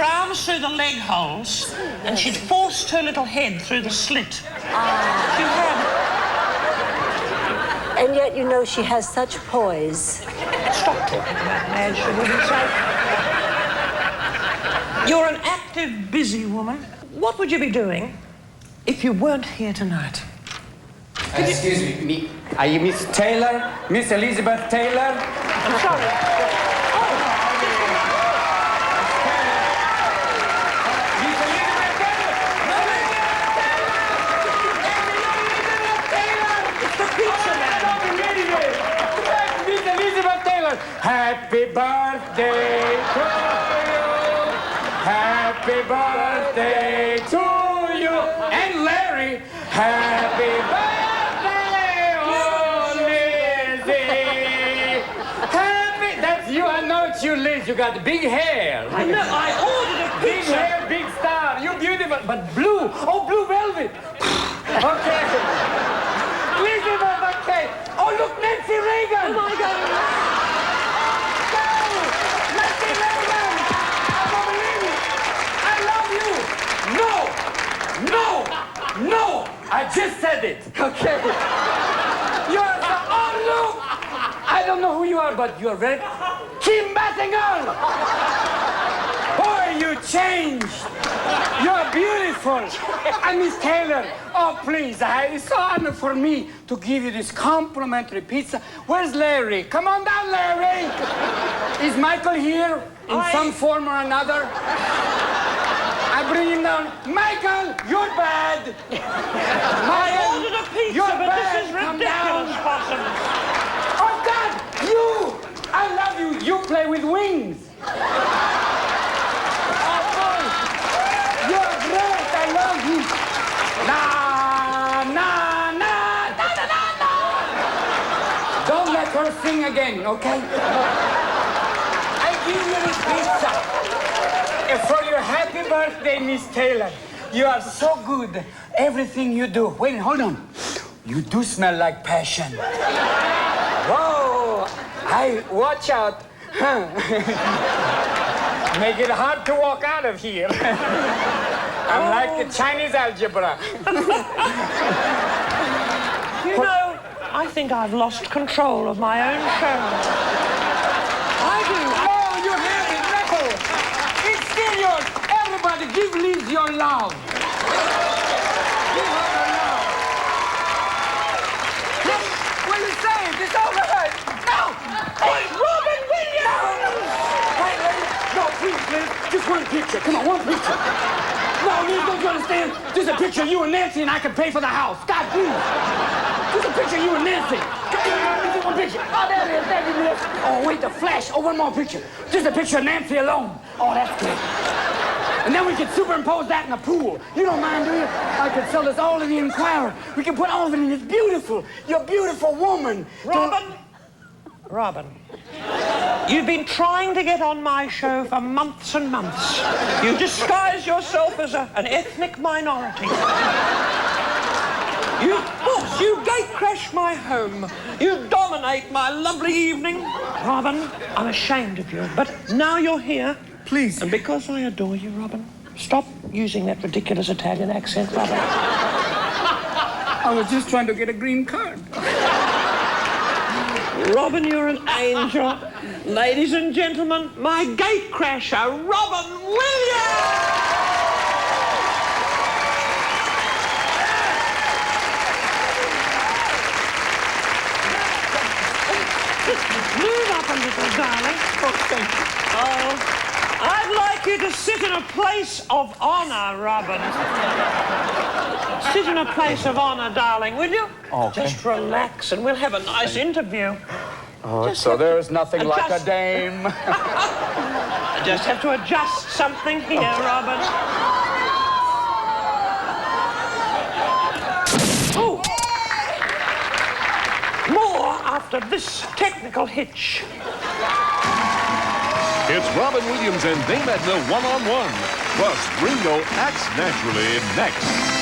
arms through the leg holes, and she'd forced her little head through the slit. She had. And yet, you know, she has such poise. Stop talking about Madge, for goodness sake. You're an active, busy woman. What would you be doing if you weren't here tonight? Excuse me, are you Miss Taylor? Miss Elizabeth Taylor? I'm sorry. Happy birthday to you. Happy birthday to you. And Larry, happy birthday, oh Lizzie. Happy, that's you, I know it's you, Liz. You got big hair. I know, I ordered a pizza. Big hair, big star. You're beautiful, but blue. Oh, blue velvet. Okay. Elizabeth, okay. Oh, look, Nancy Reagan. Oh, my God. No! I just said it, okay? You're the... Oh, look! I don't know who you are, but you're very... Kim Basinger! Boy, you changed! You're beautiful! And Miss Taylor, oh, please, it's so honor for me to give you this complimentary pizza. Where's Larry? Come on down, Larry! Is Michael here in some form or another? I bring him down. Michael, you're bad. I ordered a pizza, you're but bad. this is ridiculous, Possum. Oh, God, you! I love you. You play with wings. Oh, boy. You're great. I love you. Na, na, na, na, na, na, na. Don't let her sing again, okay? I give you this pizza. For your happy birthday, Miss Taylor. You are so good. Everything you do. Wait, hold on. You do smell like passion. Whoa! Hey, watch out. Make it hard to walk out of here. I'm like the Chinese algebra. You know, I think I've lost control of my own show. I do. Oh, you have it, Rebel. It's still yours. Everybody, give Liz your love. Give her your love. Look, what you say? It's all right. No! Hey, Robin Williams! Wait, no, please. Just one picture. Come on, one picture. No, Liz, don't you understand? Just a picture of you and Nancy and I can pay for the house. God, please. Just a picture of you and Nancy. Just one picture. Oh, there it is. There it is. Oh, wait, the flash. Oh, one more picture. Just a picture of Nancy alone. Oh, that's good. And then we can superimpose that in the pool. You don't mind, do you? I could sell this all to the Inquirer. We can put all of it in. It's beautiful. You're a beautiful woman. Robin, you've been trying to get on my show for months and months. You disguise yourself as an ethnic minority. You gate crash my home. You dominate my lovely evening. Robin, I'm ashamed of you, but now you're here. Please. And because I adore you, Robin, stop using that ridiculous Italian accent, Robin. I was just trying to get a green card. Robin, you're an angel. Ladies and gentlemen, my gate crasher, Robin Williams! Move up a little, darling. Oh, I'd like you to sit in a place of honor, Robin. Sit in a place of honor, darling, will you? Okay. Just relax and we'll have a nice interview. Oh, so there's nothing like a dame. I just have to adjust something here, Robin. Oh! More after this technical hitch. It's Robin Williams and Dame Edna one-on-one. Plus, Ringo acts naturally next.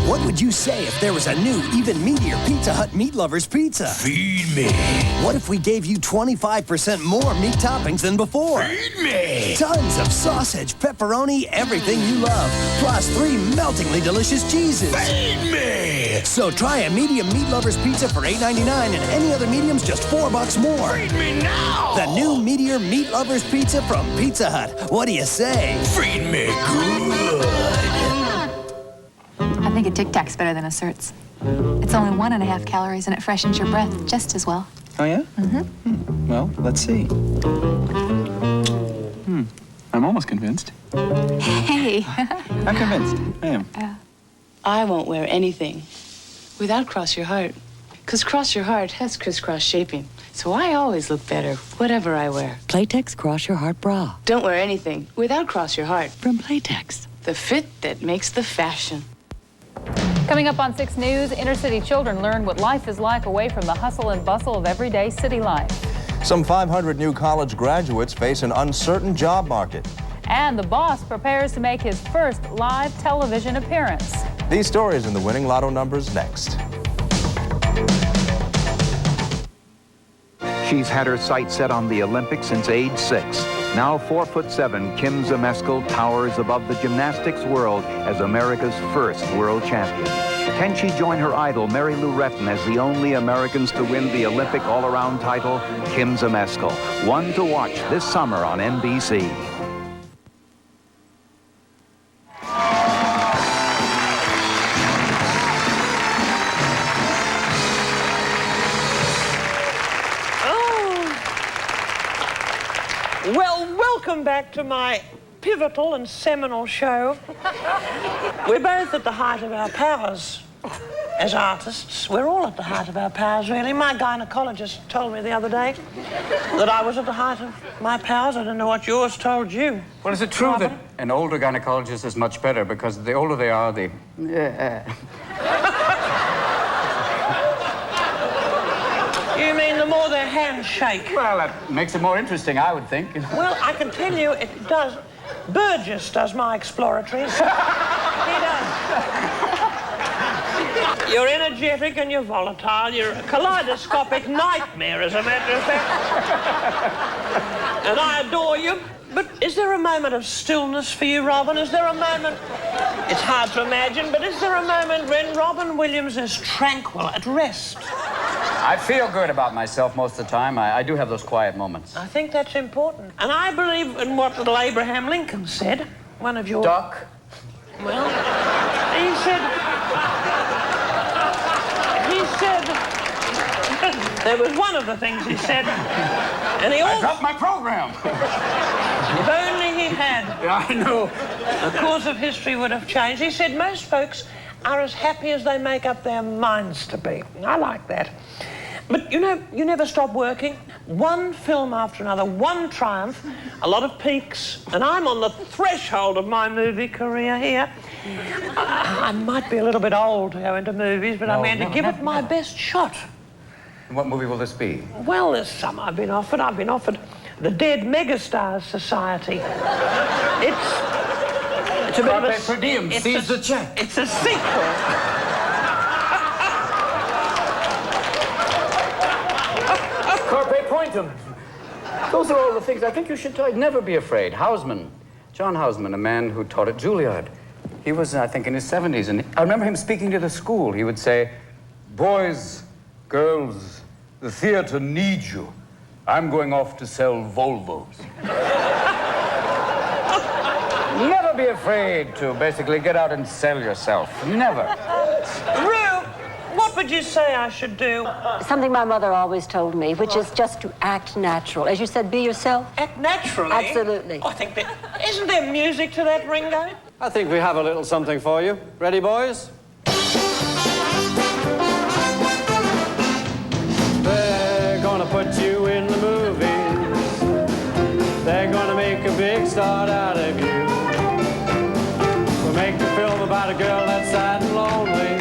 What would you say if there was a new, even meatier Pizza Hut Meat Lovers pizza? Feed me. What if we gave you 25% more meat toppings than before? Feed me. Tons of sausage, pepperoni, everything you love, plus 3 meltingly delicious cheeses. Feed me. So try a medium Meat Lovers pizza for $8.99 and any other mediums just $4 more. Feed me now. The new meatier Meat Lovers pizza from Pizza Hut. What do you say? Feed me good. I think a Tic Tac's better than a Certs. It's only 1.5 calories and it freshens your breath just as well. Oh, yeah? Mm-hmm. Well, let's see. I'm almost convinced. Hey. I'm convinced. I am. I won't wear anything without Cross Your Heart. Because Cross Your Heart has crisscross shaping. So I always look better, whatever I wear. Playtex Cross Your Heart Bra. Don't wear anything without Cross Your Heart. From Playtex. The fit that makes the fashion. Coming up on 6 News, inner-city children learn what life is like away from the hustle and bustle of everyday city life. Some 500 new college graduates face an uncertain job market. And the boss prepares to make his first live television appearance. These stories and the winning lotto numbers next. She's had her sights set on the Olympics since age 6. Now 4'7", Kim Zmeskal towers above the gymnastics world as America's first world champion. Can she join her idol, Mary Lou Retton, as the only Americans to win the Olympic all-around title? Kim Zmeskal, one to watch this summer on NBC. Well, welcome back to my pivotal and seminal show. We're both at the height of our powers as artists. We're all at the height of our powers, really. My gynecologist told me the other day that I was at the height of my powers. I don't know what yours told you. Well, is it true that an older gynecologist is much better because the older they are, the... You mean the more their hands shake? Well, that makes it more interesting, I would think. Well, I can tell you it does. Burgess does my exploratories. He does. You're energetic and you're volatile. You're a kaleidoscopic nightmare, as a matter of fact. And I adore you. But is there a moment of stillness for you, Robin? Is there a moment... It's hard to imagine, but is there a moment when Robin Williams is tranquil, at rest? I feel good about myself most of the time. I do have those quiet moments. I think that's important. And I believe in what little Abraham Lincoln said. One of your... Duck? Well, he said... There was one of the things he said, and he also... I dropped my program. If only he had. Yeah, I know. The course of history would have changed. He said most folks are as happy as they make up their minds to be. I like that. But, you know, you never stop working. One film after another, one triumph, a lot of peaks, and I'm on the threshold of my movie career here. I might be a little bit old to go into movies, but I'm going to give it my best shot. What movie will this be? Well, there's some I've been offered. I've been offered the Dead Megastars Society. It's a bit of a... per diem, seize the check. It's a sequel. Carpe Pointum. Those are all the things I think you should try. Never be afraid. Houseman. John Houseman, a man who taught at Juilliard. He was, I think, in his 70s, and I remember him speaking to the school. He would say, boys, girls, the theater needs you. I'm going off to sell Volvos. Never be afraid to basically get out and sell yourself. Never. Rue, what would you say I should do? Something my mother always told me, which is just to act natural. As you said, be yourself. Act naturally? Absolutely. I think that... Isn't there music to that, Ringo? I think we have a little something for you. Ready, boys? They're gonna put you in the movies. They're gonna make a big star out of you. We'll make a film about a girl that's sad and lonely.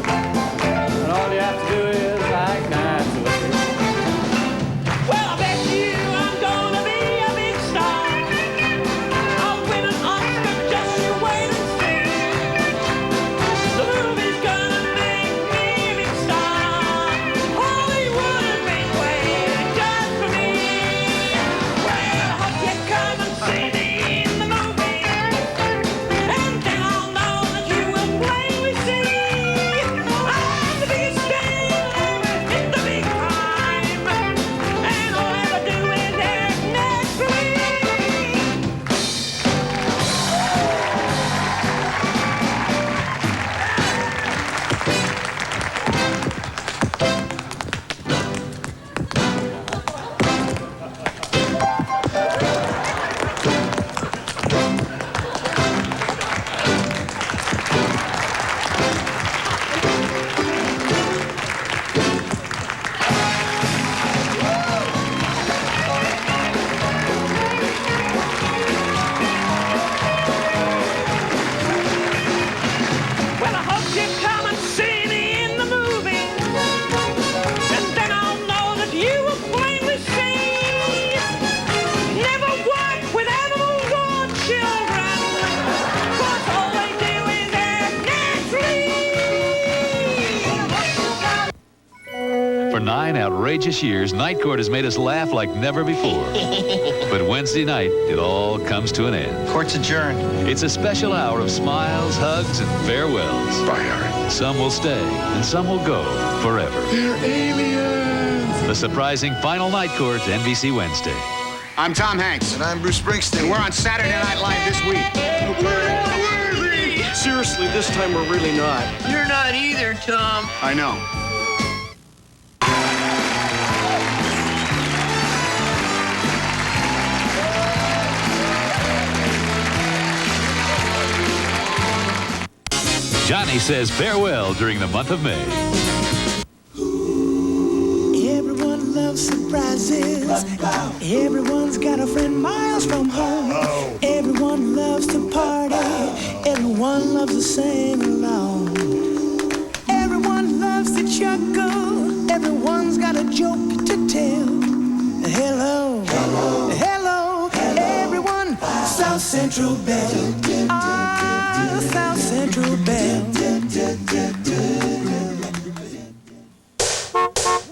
And all you have to do is act naturally. Well, I bet you I'm gonna be a big star. I'll win an Oscar, just you wait and see. The movie's gonna make me a big star. Hollywood has been waiting just for me. Well, I hope you come and see me in the movie. And then I'll know that you will plainly see I'm the biggest star in the big time. And all I ever do is act naturally. Well, I hope you come and see me in the movie. And then I'll know that you will plainly see. Never work with animals or children. 'Cause all they do is act naturally. For 9 outrageous years, Night Court has made us laugh like never before. But Wednesday night, it all comes to an end. Court's adjourned. It's a special hour of smiles, hugs, and farewells. Bye, Harry. Some will stay, and some will go forever. They're aliens. The surprising final Night Court, NBC Wednesday. I'm Tom Hanks. And I'm Bruce Springsteen. And we're on Saturday Night Live this week. Seriously, this time we're really not. You're not either, Tom. I know. Johnny says farewell during the month of May. Everyone loves surprises. Everyone's got a friend miles from home. Everyone loves to party. Everyone loves to sing along. Everyone loves to chuckle. Everyone's got a joke to tell. Hello, hello, everyone. South Central Bell. Ah, South Central Bell.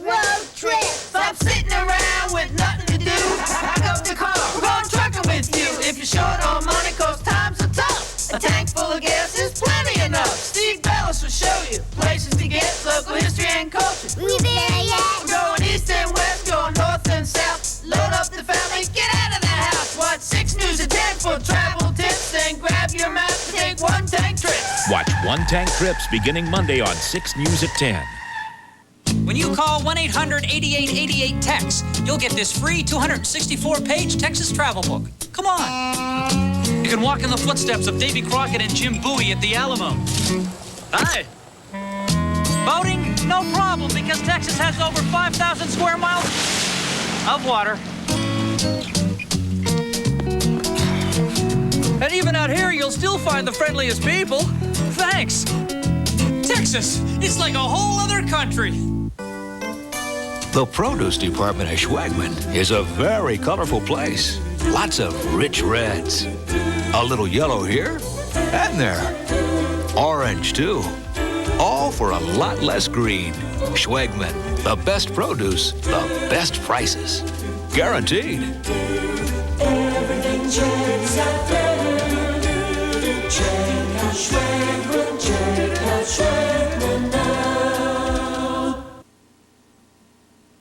Road trip. Stop sitting around with nothing to do. Pack up the car. We're going trucking with you. If you're short on money, cause times are tough. A tank full of gas is plenty enough. Steve Bellis will show you places to get, local history and culture. We there yet? We're going east and west, going north and south. Load up the family, get out of the house. Watch 6 News at 10 for travel tips. Then grab your map to take one tank trip. Watch One Tank Trips beginning Monday on 6 News at 10. When you call 1-800-8888-TEX, you'll get this free 264-page Texas travel book. Come on. You can walk in the footsteps of Davy Crockett and Jim Bowie at the Alamo. Hi. Boating? No problem, because Texas has over 5,000 square miles of water. And even out here, you'll still find the friendliest people. Thanks. Texas, it's like a whole other country. The produce department at Schwegman is a very colorful place. Lots of rich reds. A little yellow here and there. Orange, too. All for a lot less green. Schwegman, the best produce, the best prices. Guaranteed. Everything checks out better. Check out Schwegman, check out Schwegman now.